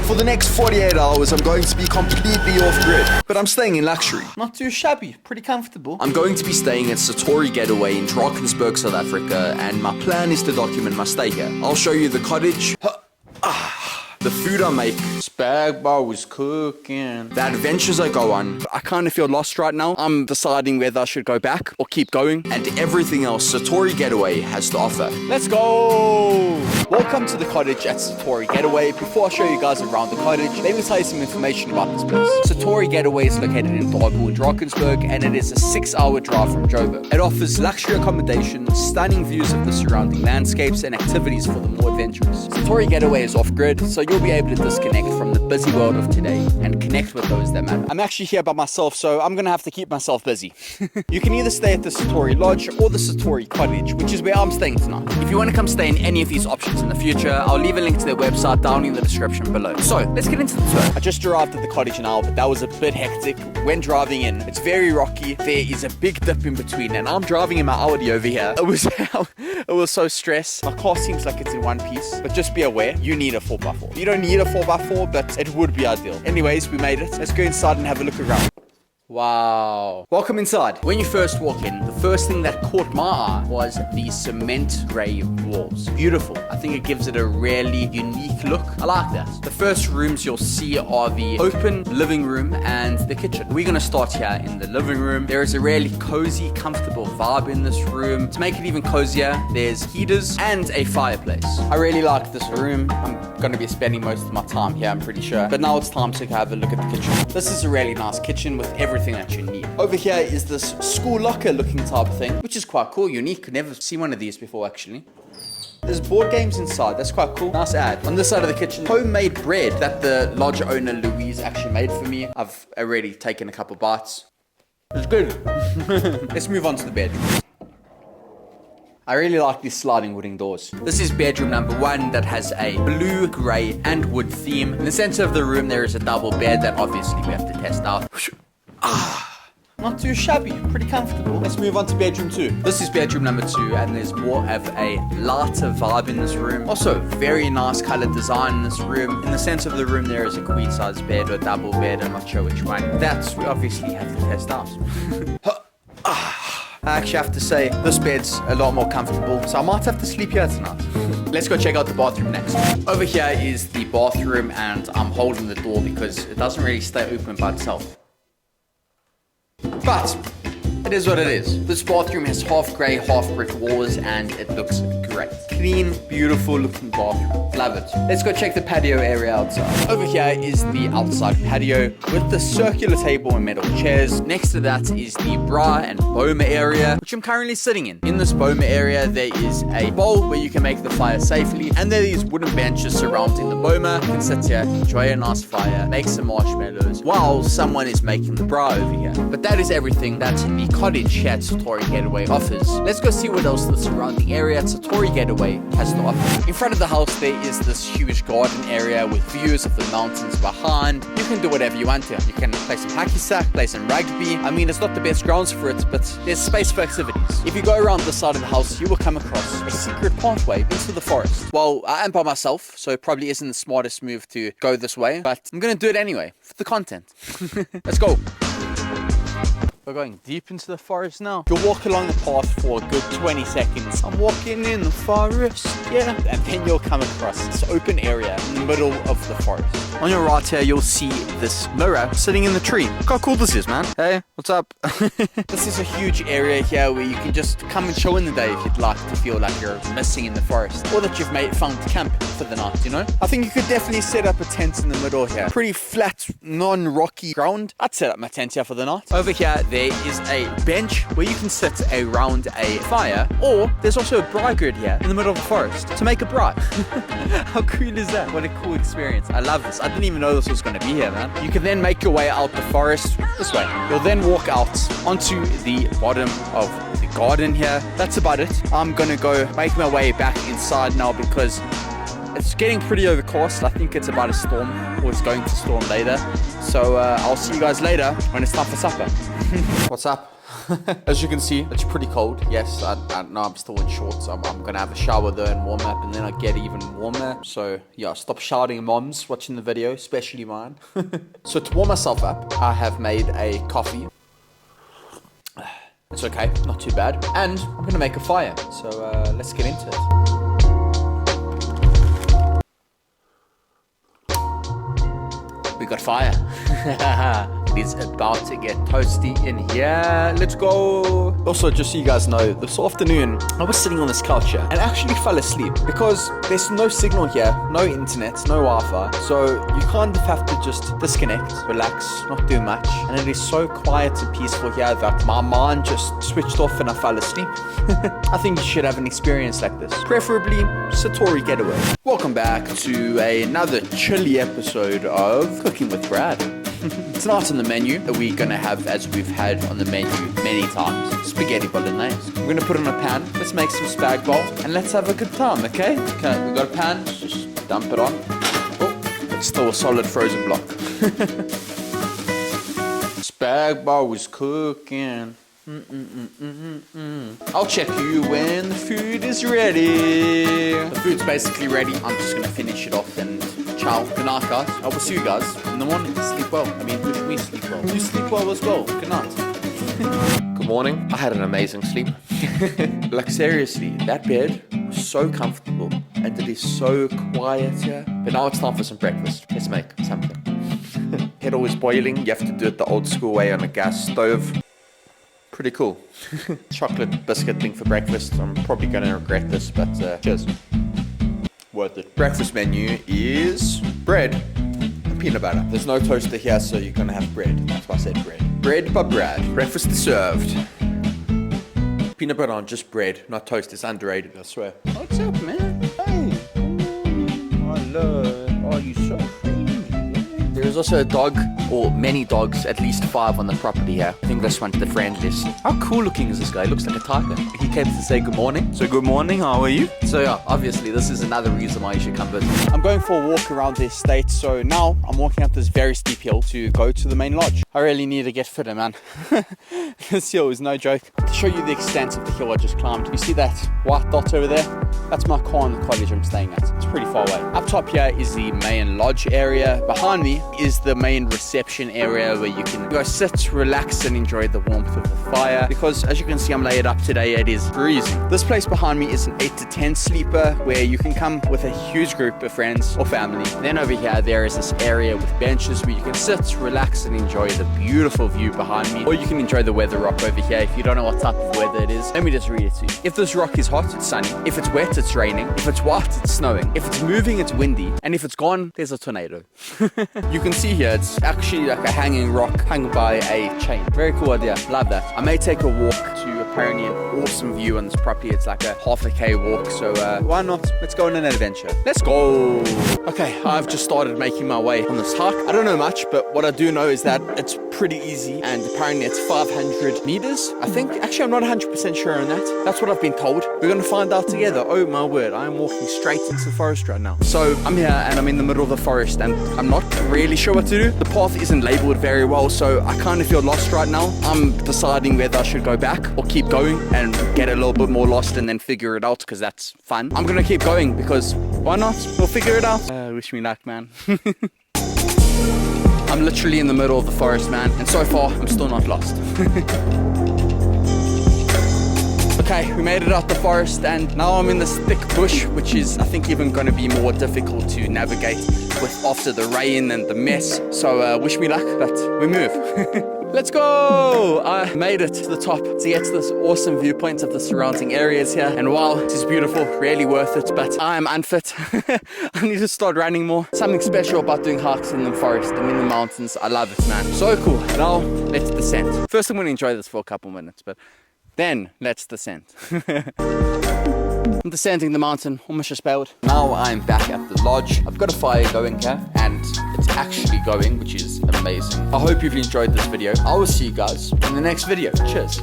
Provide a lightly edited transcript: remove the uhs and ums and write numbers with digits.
For the next 48 hours, I'm going to be completely off-grid, but I'm staying in luxury. Not too shabby, pretty comfortable. I'm going to be staying at Satori Getaway in Drakensberg, South Africa, and my plan is to document my stay here. I'll show you the cottage, the food I make, Spag bar was cooking. the adventures I go on. I kind of feel lost right now. I'm deciding whether I should go back or keep going, and everything else Satori Getaway has to offer. Let's go! Welcome to the cottage at Satori Getaway. Before I show you guys around the cottage, let me tell you some information about this place. Satori Getaway is located in Drakensberg, and it is a 6-hour drive from Joburg. It offers luxury accommodation, stunning views of the surrounding landscapes, and activities for the more adventurous. Satori Getaway is off-grid, so you'll be able to disconnect from the busy world of today and connect with those that matter. I'm actually here by myself, so I'm gonna have to keep myself busy. You can either stay at the Satori Lodge or the Satori Cottage, which is where I'm staying tonight. If you want to come stay in any of these options in the future, I'll leave a link to their website down in the description below. So let's get into the tour. I just arrived at the cottage now, but that was a bit hectic. When driving in, it's very rocky. There is a big dip in between, and I'm driving in my Audi over here. It was so stressed. My car seems like it's in one piece, but just be aware, you need a 4x4. You don't need a 4x4, but it would be ideal. Anyways, we made it. Let's go inside and have a look around. Wow. Welcome inside. When you first walk in, the first thing that caught my eye was the cement grey walls. Beautiful. I think it gives it a really unique look. I like that. The first rooms you'll see are the open living room and the kitchen. We're going to start here in the living room. There is a really cozy, comfortable vibe in this room. To make it even cozier, there's heaters and a fireplace. I really like this room. I'm going to be spending most of my time here, I'm pretty sure. But now it's time to have a look at the kitchen. This is a really nice kitchen with everything that you need. Over here is this school locker looking type of thing, which is quite cool, unique. Never seen one of these before actually. There's board games inside, that's quite cool. Nice ad. On this side of the kitchen, homemade bread that the lodge owner Louise actually made for me. I've already taken a couple bites. It's good. Let's move on to the bedroom. I really like these sliding wooden doors. This is bedroom number 1 that has a blue, grey and wood theme. In the center of the room there is a double bed that obviously we have to test out. Not too shabby, pretty comfortable. Let's move on to bedroom 2. This is bedroom number 2, and there's more of a lighter vibe in this room. Also, very nice color design in this room. In the center of the room there is a queen size bed or a double bed, I'm not sure which one. That we obviously have to test out. I actually have to say, this bed's a lot more comfortable, so I might have to sleep here tonight. Let's go check out the bathroom next. Over here is the bathroom, and I'm holding the door because it doesn't really stay open by itself. But it is what it is. This bathroom has half grey, half brick walls, and it looks great. Clean, beautiful looking bathroom. Love it. Let's go check the patio area outside. Over here is the outside patio with the circular table and metal chairs. Next to that is the bra and boma area, which I'm currently sitting in. In this boma area, there is a bowl where you can make the fire safely, and there are these wooden benches surrounding the boma. You can sit here, enjoy a nice fire, make some marshmallows, while someone is making the bra over here. But that is everything that the cottage here at Satori Getaway offers. Let's go see what else the surrounding area at Satori Getaway has to offer. In front of the house there is this huge garden area with views of the mountains behind. You can do whatever you want here. You can play some hacky sack, play some rugby. I mean, it's not the best grounds for it, but there's space for activities. If you go around this side of the house, you will come across a secret pathway into the forest. Well, I am by myself, so it probably isn't the smartest move to go this way, but I'm gonna do it anyway for the content. Let's go. We're going deep into the forest now. You'll walk along the path for a good 20 seconds. I'm walking in the forest, yeah. And then you'll come across this open area in the middle of the forest. On your right here, you'll see this mirror sitting in the tree. Look how cool this is, man. Hey, what's up? This is a huge area here where you can just come and chill in the day if you'd like to feel like you're missing in the forest. Or that you've found camp for the night, you know? I think you could definitely set up a tent in the middle here. Pretty flat, non-rocky ground. I'd set up my tent here for the night. Over here, there is a bench where you can sit around a fire, or there's also a braai grid here in the middle of the forest to make a braai. How cool is that? What a cool experience. I love this. I didn't even know this was going to be here, man. You can then make your way out the forest this way. You'll then walk out onto the bottom of the garden here. That's about it. I'm going to go make my way back inside now because it's getting pretty overcast. I think it's about a storm, or it's going to storm later. So I'll see you guys later when it's time for supper. What's up? As you can see, it's pretty cold. Yes, I know I'm still in shorts. I'm gonna have a shower though and warm up, and then I get even warmer. So yeah, stop shouting, moms watching the video, especially mine. So to warm myself up, I have made a coffee. It's okay, not too bad. And I'm gonna make a fire. So let's get into it. We got fire. It is about to get toasty in here. Let's go. Also, just so you guys know, this afternoon I was sitting on this couch here and actually fell asleep because there's no signal here, no internet, no Wi-Fi. So you kind of have to just disconnect, relax, not do much. And it is so quiet and peaceful here that my mind just switched off and I fell asleep. I think you should have an experience like this, preferably Satori Getaway. Welcome back to another chilly episode of Cooking with Brad. Tonight on the menu, we're gonna have, as we've had on the menu many times, spaghetti bolognese. We're gonna put it on a pan, let's make some spag bol, and let's have a good time, okay? Okay, we got a pan, just dump it on. Oh, it's still a solid frozen block. Spag bol is cooking. I'll check you when the food is ready. The food's basically ready. I'm just gonna finish it off and ciao. Good night, guys. I will see you guys in the morning. Sleep well. I mean, wish me sleep well. You sleep well as well. Good night. Good morning. I had an amazing sleep. Like seriously, that bed was so comfortable and it is so quiet here. But now it's time for some breakfast. Let's make something. Kettle is boiling. You have to do it the old school way on a gas stove. Pretty cool. Chocolate biscuit thing for breakfast. I'm probably gonna regret this, but cheers. Worth it. Breakfast menu is bread and peanut butter. There's no toaster here, so you're gonna have bread. That's why I said bread. Bread by Brad. Breakfast is served. Peanut butter on just bread, not toast. It's underrated, I swear. What's up, man? Hey. Hello. Oh, you so crazy. There is also a dog, or many dogs, at least 5 on the property here. I think this one's the friendliest. How cool looking is this guy? He looks like a tiger. He came to say good morning. So good morning, how are you? So yeah, obviously this is another reason why you should come visit. I'm going for a walk around the estate, so now I'm walking up this very steep hill to go to the main lodge. I really need to get fitter, man. This hill is no joke. To show you the extent of the hill I just climbed, you see that white dot over there? That's my car in the cottage I'm staying at. It's pretty far away. Up top here is the main lodge area. Behind me is the main reception area where you can go sit, relax and enjoy the warmth of the fire. Because as you can see, I'm laid up today, it is freezing. This place behind me is an 8 to 10 sleeper where you can come with a huge group of friends or family. Then over here, there is this area with benches where you can sit, relax and enjoy the beautiful view behind me. Or you can enjoy the weather rock over here if you don't know what type of weather it is. Let me just read it to you. If this rock is hot, it's sunny. If it's wet, it's raining. If it's white, it's snowing. If it's moving, it's windy. And if it's gone, there's a tornado. You can see here, it's actually like a hanging rock hung by a chain. Very cool idea. Love that. I may take a walk to apparently an awesome view on this property. It's like a half a K walk. So why not? Let's go on an adventure. Let's go. Okay, I've just started making my way on this hike. I don't know much, but what I do know is that it's pretty easy. And apparently it's 500 meters, I think. Actually, I'm not 100% sure on that. That's what I've been told. We're going to find out together. Oh my word, I am walking straight into the forest right now. So I'm here and I'm in the middle of the forest and I'm not really sure what to do. The path isn't labeled very well, so I kind of feel lost right now. I'm deciding whether I should go back or keep going and get a little bit more lost and then figure it out because that's fun. I'm going to keep going because why not? We'll figure it out. Wish me luck, man. I'm literally in the middle of the forest, man, and so far I'm still not lost. Okay, we made it out the forest and now I'm in this thick bush, which is I think even going to be more difficult to navigate with after the rain and the mess. So wish me luck, but we move. Let's go! I made it to the top to get to this awesome viewpoint of the surrounding areas here. And wow, it is beautiful, really worth it, but I am unfit. I need to start running more. Something special about doing hikes in the forest and in the mountains. I love it, man. So cool. Now, let's descend. First, I'm going to enjoy this for a couple minutes, but then let's descend. I'm descending the mountain, almost just bailed. Now I'm back at the lodge. I've got a fire going here, and it's actually going, which is amazing. I hope you've enjoyed this video. I will see you guys in the next video. Cheers.